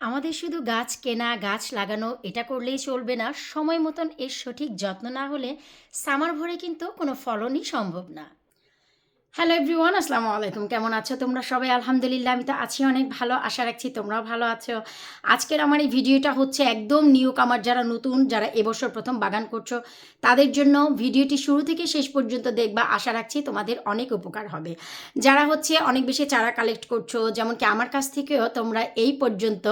আমাদের শুধু গাছ কেনা, গাছ লাগানো এটা করলেই চলবে না। সময় মতন এর সঠিক যত্ন না হলে সামার ভরে কিন্তু কোনো ফলনই সম্ভব না। হ্যালো এভরিওয়ান, আসসালামু আলাইকুম। কেমন আছো তোমরা সবাই? আলহামদুলিল্লাহ আমি তো আছি অনেক ভালো। আশা রাখছি তোমরাও ভালো আছো। আজকের আমার এই ভিডিওটা হচ্ছে একদম নিউ কামার, যারা নতুন, যারা এবছর প্রথম বাগান করছো তাদের জন্য। ভিডিওটি শুরু থেকে শেষ পর্যন্ত দেখবা, আশা রাখছি তোমাদের অনেক উপকার হবে। যারা হচ্ছে অনেক বেশি চারা কালেক্ট করছো, যেমন কি আমার কাছ থেকেও তোমরা এই পর্যন্ত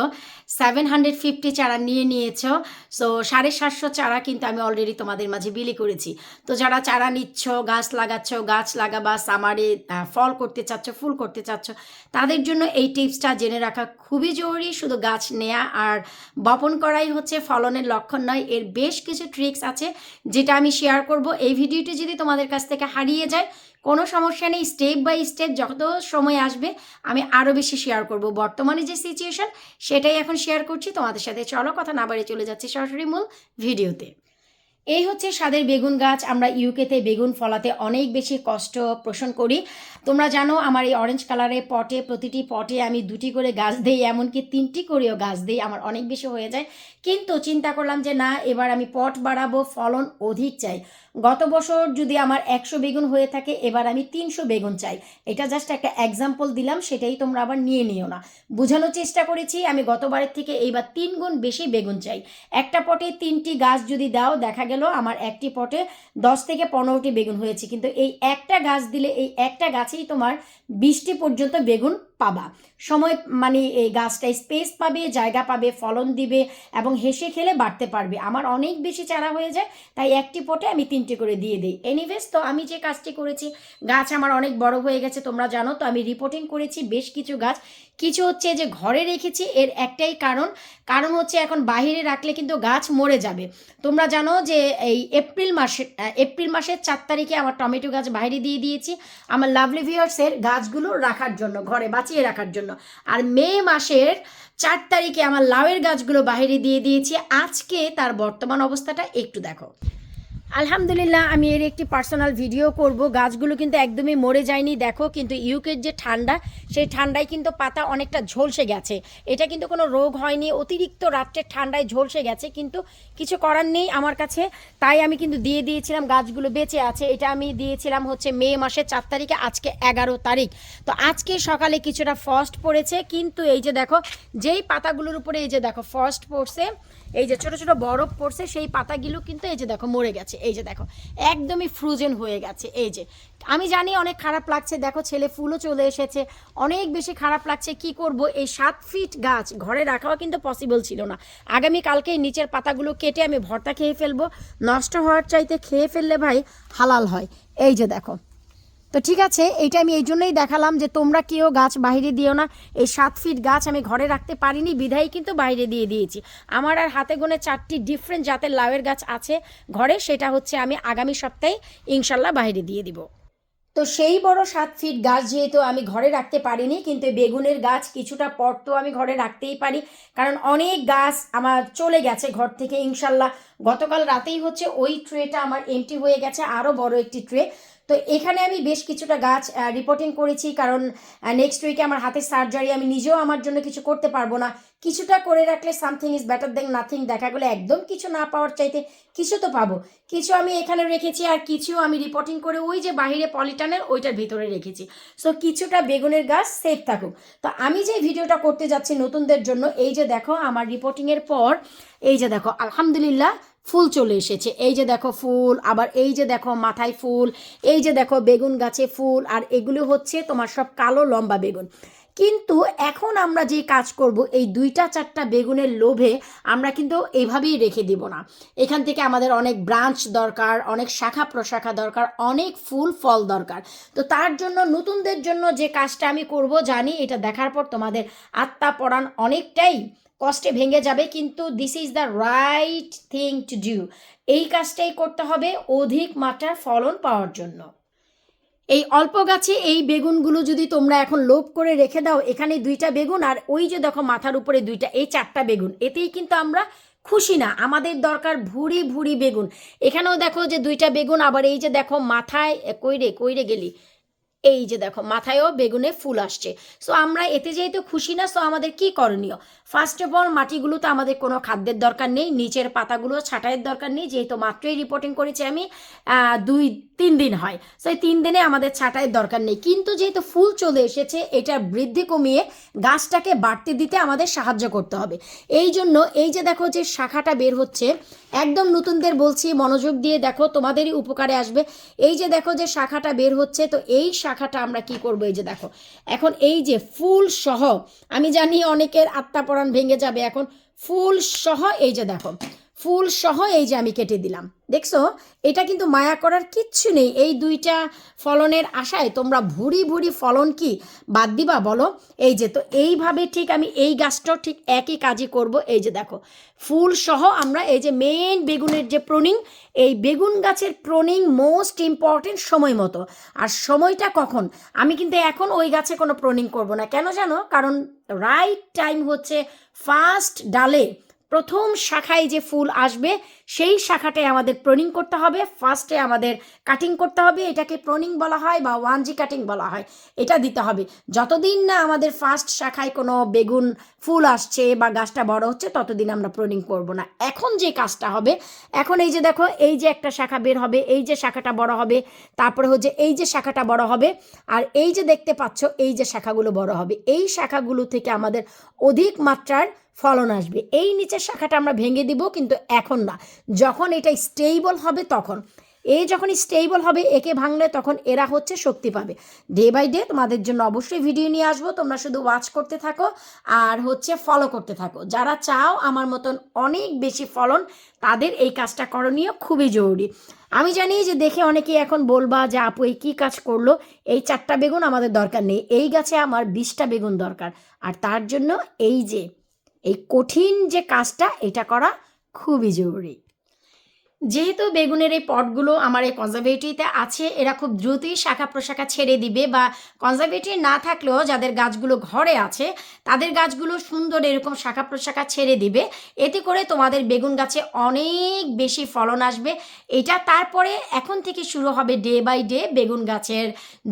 750 চারা নিয়ে নিয়েছো। সো 750 চারা কিন্তু আমি অলরেডি তোমাদের মাঝে বিলি করেছি। তো যারা চারা নিচ্ছ, গাছ লাগাচ্ছ, গাছ লাগাবা, সামারে ফল করতে চাচ্ছ, ফুল করতে চাচ্ছ, তাদের জন্য এই টিপসটা জেনে রাখা খুবই জরুরি। শুধু গাছ নেয়া আর বপন করাই হচ্ছে ফলনের লক্ষণ নয়, এর বেশ কিছু ট্রিক্স আছে যেটা আমি শেয়ার করব। এই ভিডিওটি যদি তোমাদের কাছ থেকে হারিয়ে যায় কোনো সমস্যা নেই, স্টেপ বাই স্টেপ যত সময় আসবে আমি আরও বেশি শেয়ার করব। বর্তমানে যে সিচুয়েশন সেটাই এখন শেয়ার করছি তোমাদের সাথে। চলো কথা না বাড়িয়ে চলে যাচ্ছি সরাসরি মূল ভিডিওতে। এই হচ্ছে স্বাদের বেগুন গাছ। আমরা ইউকেতে বেগুন ফলাতে অনেক বেশি কষ্ট পোষণ করি। তোমরা জানো আমার এই অরেঞ্জ কালারের পটে, প্রতিটি পটে আমি 2টি করে গাছ দিই, এমনকি 3টি করেও গাছ দিই। আমার অনেক বেশি হয়ে যায়, কিন্তু চিন্তা করলাম যে না, এবার আমি পট বাড়াবো, ফলন অধিক চাই। গত বছর যদি আমার 100 বেগুন হয়ে থাকে, এবার আমি 300 বেগুন চাই। এটা জাস্ট একটা এক্সাম্পল দিলাম, সেটাই তোমরা আবার নিয়ে নিও না। বোঝানোর চেষ্টা করেছি আমি গতবারের থেকে এইবার 3 গুণ বেশি বেগুন চাই। একটা পটে 3টি গাছ যদি দাও, দেখা গেল আমার একটি পটে 10 থেকে 15টি বেগুন হয়েছে, কিন্তু এই একটা গাছ দিলে এই একটা গাছেই তোমার 20টি পর্যন্ত বেগুন পাবা। সময় মানে এই গাছটা স্পেস পাবে, জায়গা পাবে, ফলন দিবে এবং হেসে খেলে বাড়তে পারবে। আমার অনেক বেশি চারা হয়ে যায়, তাই একটি পটে আমি 3টি করে দিয়ে দিই। এনিওয়েজ, তো আমি যে কাজটি করেছি, গাছ আমার অনেক বড় হয়ে গেছে তোমরা জানো, তো আমি রিপোর্টিং করেছি বেশ কিছু গাছ। কিছু হচ্ছে যে ঘরে রেখেছি, এর একটাই কারণ হচ্ছে এখন বাইরে রাখলে কিন্তু গাছ মরে যাবে। তোমরা জানো যে এই এপ্রিল মাসের 4 তারিখে আমার টমেটো গাছ বাইরে দিয়ে দিয়েছি আমার লাভলি ভিউয়ার্সের গাছগুলো রাখার জন্য, ঘরে বাঁচিয়ে রাখার জন্য। আর মে মাসের 4 তারিখে আমার লাউয়ের গাছগুলো বাইরে দিয়ে দিয়েছি। আজকে তার বর্তমান অবস্থাটা একটু দেখো। আলহামদুলিল্লাহ, আমি এর একটি পার্সোনাল ভিডিও করব। গাছগুলো কিন্তু একদমই মরে যায়নি, দেখো। কিন্তু ইউকের যে ঠান্ডা, সেই ঠান্ডায় কিন্তু পাতা অনেকটা ঝলসে গেছে। এটা কিন্তু কোনো রোগ হয়নি, অতিরিক্ত রাত্রের ঠান্ডায় ঝলসে গেছে, কিন্তু কিছু করার নেই আমার কাছে। তাই আমি কিন্তু দিয়ে দিয়েছিলাম, গাছগুলো বেঁচে আছে। এটা আমি দিয়েছিলাম হচ্ছে মে মাসের 4 তারিখে, আজকে 11 তারিখ। তো আজকে সকালে কিছুটা ফ্রস্ট পড়েছে, কিন্তু এই যে দেখো, যেই পাতাগুলোর উপরে এই যে দেখো ফ্রস্ট পড়ছে, এই যে ছোট ছোট বরফ পড়ছে, সেই পাতাগুলো কিন্তু এই যে দেখো মরে গেছে। এই যে দেখো একদমই ফ্রোজেন হয়ে গেছে। এই যে আমি জানি অনেক খারাপ লাগছে, দেখো ছেলে ফুলও চলে এসেছে, অনেক বেশি খারাপ লাগছে। কি করব, এই 7 ফিট গাছ ঘরে রাখাও কিন্তু পসিবল ছিল না। আগামী কালকে নিচের পাতাগুলো কেটে আমি ভর্তা খেয়ে ফেলবো। নষ্ট হওয়ার চাইতে খেয়ে ফেললে ভাই হালাল হয়। এই যে দেখো, তো ঠিক আছে, এইটা আমি এই জন্যই দেখালাম যে তোমরা কেউ গাছ বাইরে দিও না। এই 7 ফিট গাছ আমি ঘরে রাখতে পারিনি, বিধায় কিন্তু বাইরে দিয়ে দিয়েছি। আমার আর হাতে গোনে 4টি ডিফারেন্ট জাতের লাউয়ের গাছ আছে ঘরে, সেটা হচ্ছে আমি আগামী সপ্তাহে ইনশাল্লাহ বাইরে দিয়ে দিব। তো সেই বড় 7 ফিট গাছ যেহেতু আমি ঘরে রাখতে পারিনি, কিন্তু বেগুনের গাছ কিছুটা পর তো আমি ঘরে রাখতেই পারি, কারণ অনেক গাছ আমার চলে গেছে ঘর থেকে ইনশাল্লাহ। গতকাল রাতেই হচ্ছে ওই ট্রেটা আমার এমটি হয়ে গেছে, আরও বড় একটি ট্রে। তো এখানে আমি বেশ কিছুটা গাছ রিপোর্টিং করেছি, কারণ নেক্সট উইকে আমার হাতের সার্জারি, আমি নিজেও আমার জন্য কিছু করতে পারবো না। কিছুটা করে রাখলে something is better then nothing. দেখা গেলো একদম কিছু না পাওয়ার চাইতে কিছু তো পাবো। কিছু আমি এখানে রেখেছি, আর কিছু আমি রিপোর্টিং করে ওই যে বাহিরে পলিটানের ওইটার ভিতরে রেখেছি। সো কিছুটা বেগুনের গাছ সেফ থাকুক। তো আমি যে ভিডিওটা করতে যাচ্ছি নতুনদের জন্য, এই যে দেখো আমার রিপোর্টিংয়ের পর এই যে দেখো আলহামদুলিল্লাহ ফুল চলে এসেছে। এই যে দেখো ফুল, আবার এই যে দেখো মাথায় ফুল, এই যে দেখো বেগুন গাছে ফুল, আর এগুলো হচ্ছে তোমার সব কালো লম্বা বেগুন। কিন্তু এখন আমরা যে কাজ করব, এই 2-4টা বেগুনের লোভে আমরা কিন্তু এইভাবেই রেখে দিব না। এখান থেকে আমাদের অনেক ব্রাঞ্চ দরকার, অনেক শাখা প্রশাখা দরকার, অনেক ফুল ফল দরকার। তো তার জন্য নতুনদের জন্য যে কাজটা আমি করব, জানি এটা দেখার পর তোমাদের আত্মা পরাণ অনেকটাই কষ্টে ভেঙে যাবে, কিন্তু this is the right thing to do. এই কাজটাই করতে হবে অধিক মাত্রার ফলন পাওয়ার জন্য। এই অল্প গাছে এই বেগুনগুলো যদি তোমরা এখন লোভ করে রেখে দাও, এখানে 2টা বেগুন আর ওই যে দেখো মাথার উপরে 2টা, এই 4টা বেগুন, এতেই কিন্তু আমরা খুশি না। আমাদের দরকার ভুরি ভুরি বেগুন। এখানেও দেখো যে 2টা বেগুন, আবার এই যে দেখো মাথায় কইরে কইরে গেলি, এই যে দেখো মাথায়ও বেগুনে ফুল আসছে। সো আমরা এতে যেহেতু খুশি না, সো আমাদের কি করণীয়? ফার্স্ট অফ অল মাটিগুলো তো আমাদের কোনো খাদ্যের দরকার নেই, নিচের পাতাগুলো ছাঁটাইয়ের দরকার নেই, যেহেতু মাত্রই রিপোর্টিং করেছি আমি 2-3 দিন হয়, সো এই 3 দিনে আমাদের ছাঁটাইয়ের দরকার নেই। কিন্তু যেহেতু ফুল চলে এসেছে, এটার বৃদ্ধি কমিয়ে গাছটাকে বাড়তে দিতে আমাদের সাহায্য করতে হবে। এই জন্য এই যে দেখো যে শাখাটা বের হচ্ছে, একদম নতুনদের বলছি মনোযোগ দিয়ে দেখো, তোমাদেরই উপকারে আসবে। এই যে দেখো যে শাখাটা বের হচ্ছে, তো এই শাখাটা আমরা কি করব? এই যে দেখো এখন এই যে ফুল সহ, আমি জানি অনেকের আত্মাপরাণ ভেঙে যাবে, এখন ফুল সহ এই যে দেখো ফুল সহ এই যে আমি কেটে দিলাম, দেখছো? এটা কিন্তু মায়া করার কিচ্ছু নেই। এই 2টা ফলনের আশায় তোমরা ভুরি ভুরি ফলন কি বাদ দিবা বলো? এই যে তো এইভাবে ঠিক আমি এই গাছটাও ঠিক একই কাজই করব। এই যে দেখো ফুল সহ আমরা এই যে মেন বেগুনের যে প্রুনিং, এই বেগুন গাছের প্রুনিং মোস্ট ইম্পর্টেন্ট সময় মতো। আর সময়টা কখন? আমি কিন্তু এখন ওই গাছে কোনো প্রুনিং করব না, কেন জানো? কারণ রাইট টাইম হচ্ছে ফার্স্ট ডালে প্রথম শাখায় যে ফুল আসবে সেই শাখাটায় আমাদের প্রনিং করতে হবে, ফার্স্টে আমাদের কাটিং করতে হবে, এটাকে প্রনিং বলা হয় বা 1G কাটিং বলা হয়, এটা দিতে হবে। যতদিন না আমাদের ফার্স্ট শাখায় কোনো বেগুন ফুল আসছে বা গাছটা বড় হচ্ছে, ততদিন আমরা প্রনিং করব না। এখন যে কাজটা হবে, এখন এই যে দেখো এই যে একটা শাখা বের হবে, এই যে শাখাটা বড় হবে, তারপরে হচ্ছে এই যে শাখাটা বড় হবে, আর এই যে দেখতে পাচ্ছ এই যে শাখাগুলো বড় হবে, এই শাখাগুলো থেকে আমাদের অধিক মাত্রার ফলন আসবে। এই নিচের শাখাটা আমরা ভেঙে দিব, কিন্তু এখন না, যখন এটা স্টেবল হবে তখন। এই যখন স্টেবল হবে, একে ভাঙলে তখন এরা হচ্ছে শক্তি পাবে। ডে বাই ডে তোমাদের জন্য অবশ্যই ভিডিও নিয়ে আসবো, তোমরা শুধু ওয়াচ করতে থাকো আর হচ্ছে ফলো করতে থাকো। যারা চাও আমার মতন অনেক বেশি ফলন, তাদের এই কাজটা করণীয় খুবই জরুরি। আমি জানি যে দেখে অনেকেই এখন বলবা যে আপু এই কী কাজ করলো, এই 4টা বেগুন আমাদের দরকার নেই, এই গাছে আমার 20টা বেগুন দরকার। আর তার জন্য এই যে এই কঠিন যে কাজটা, এটা করা খুবই জরুরি। যেহেতু বেগুনের এই পটগুলো আমার এই কনজারভেটরিতে আছে, এরা খুব দ্রুতই শাখা প্রশাখা ছেড়ে দিবে, বা কনজারভেটরি না থাকলেও যাদের গাছগুলো ঘরে আছে তাদের গাছগুলো সুন্দর এরকম শাখা প্রশাখা ছেড়ে দিবে। এতে করে তোমাদের বেগুন গাছে অনেক বেশি ফলন আসবে। এটা তারপরে এখন থেকে শুরু হবে ডে বাই ডে বেগুন গাছের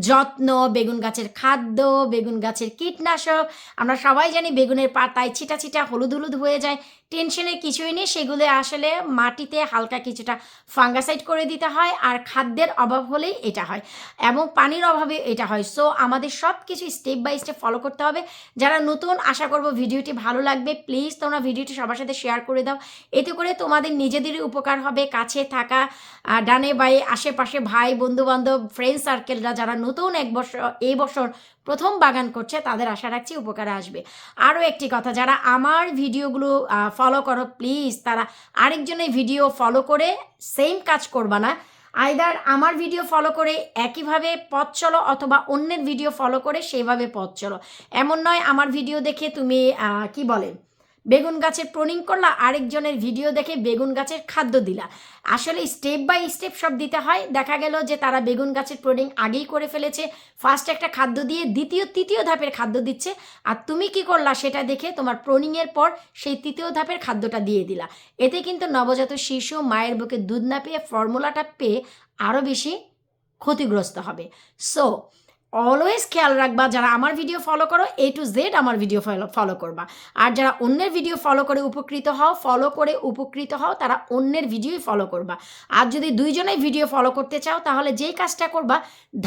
যত্ন, বেগুন গাছের খাদ্য, বেগুন গাছের কীটনাশক। আমরা সবাই জানি বেগুনের পাতায় ছিটা ছিটা হলুদ হলুদ হয়ে যায়, টেনশনের কিছুই নেই, সেগুলো আসলে মাটিতে হালকা কিছুটা ফাঙ্গাসাইড করে দিতে হয়, আর খাদ্যের অভাব হলেই এটা হয় এবং পানির অভাবে এটা হয়। সো আমাদের সব কিছু স্টেপ বাই স্টেপ ফলো করতে হবে। যারা নতুন, আশা করব ভিডিওটি ভালো লাগবে, প্লিজ তোমরা ভিডিওটি সবার সাথে শেয়ার করে দাও, এতে করে তোমাদের নিজেদেরই উপকার হবে। কাছে থাকা ডানে বায়ে আশেপাশে ভাই বন্ধুবান্ধব ফ্রেন্ড সার্কেলরা যারা নতুন এই বছর প্রথম বাগান করছে, তাদের আশা রাখছি উপকারে আসবে। আরও একটি কথা, যারা আমার ভিডিওগুলো ফলো করো, প্লিজ তারা আরেকজনের ভিডিও ফলো করে সেম কাজ করবা না। আইদার আমার ভিডিও ফলো করে একইভাবে পথ চলো, অথবা অন্যের ভিডিও ফলো করে সেইভাবে পথ চলো। এমন নয় আমার ভিডিও দেখে তুমি কি বলে বেগুন গাছের প্রুনিং করলা, আরেকজনের ভিডিও দেখে বেগুন গাছের খাদ্য দিলা। আসলে স্টেপ বাই স্টেপ সব দিতে হয়। দেখা গেল যে তারা বেগুন গাছের প্রুনিং আগেই করে ফেলেছে, ফার্স্ট একটা খাদ্য দিয়ে দ্বিতীয় তৃতীয় ধাপের খাদ্য দিচ্ছে, আর তুমি কি করলা সেটা দেখে তোমার প্রুনিংয়ের পর সেই তৃতীয় ধাপের খাদ্যটা দিয়ে দিলা। এতে কিন্তু নবজাত শিশু মায়ের বুকে দুধ না পেয়ে ফর্মুলাটা পেয়ে আরও বেশি ক্ষতিগ্রস্ত হবে। সো অলওয়েজ খেয়াল রাখবা, যারা আমার ভিডিও ফলো করো A to Z আমার ভিডিও ফলো করবা, আর যারা অন্যের ভিডিও ফলো করে উপকৃত হও তারা অন্যের ভিডিওই ফলো করবা। আর যদি দুইজনেই ভিডিও ফলো করতে চাও, তাহলে যেই কাজটা করবা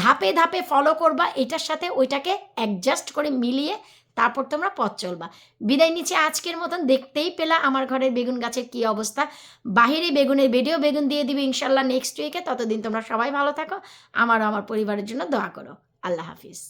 ধাপে ধাপে ফলো করবা, এটার সাথে ওইটাকে অ্যাডজাস্ট করে মিলিয়ে তারপর তোমরা পথ চলবা। বিদায় নিচে আজকের মতন। দেখতেই পেলা আমার ঘরের বেগুন গাছের কি অবস্থা। বাহিরে বেগুনের ভিডিও বেগুন দিয়ে দিবে ইনশাল্লাহ নেক্সট উইকে। ততদিন তোমরা সবাই ভালো থাকো, আমার পরিবারের জন্য দোয়া করো। আল্লাহ হাফিজ।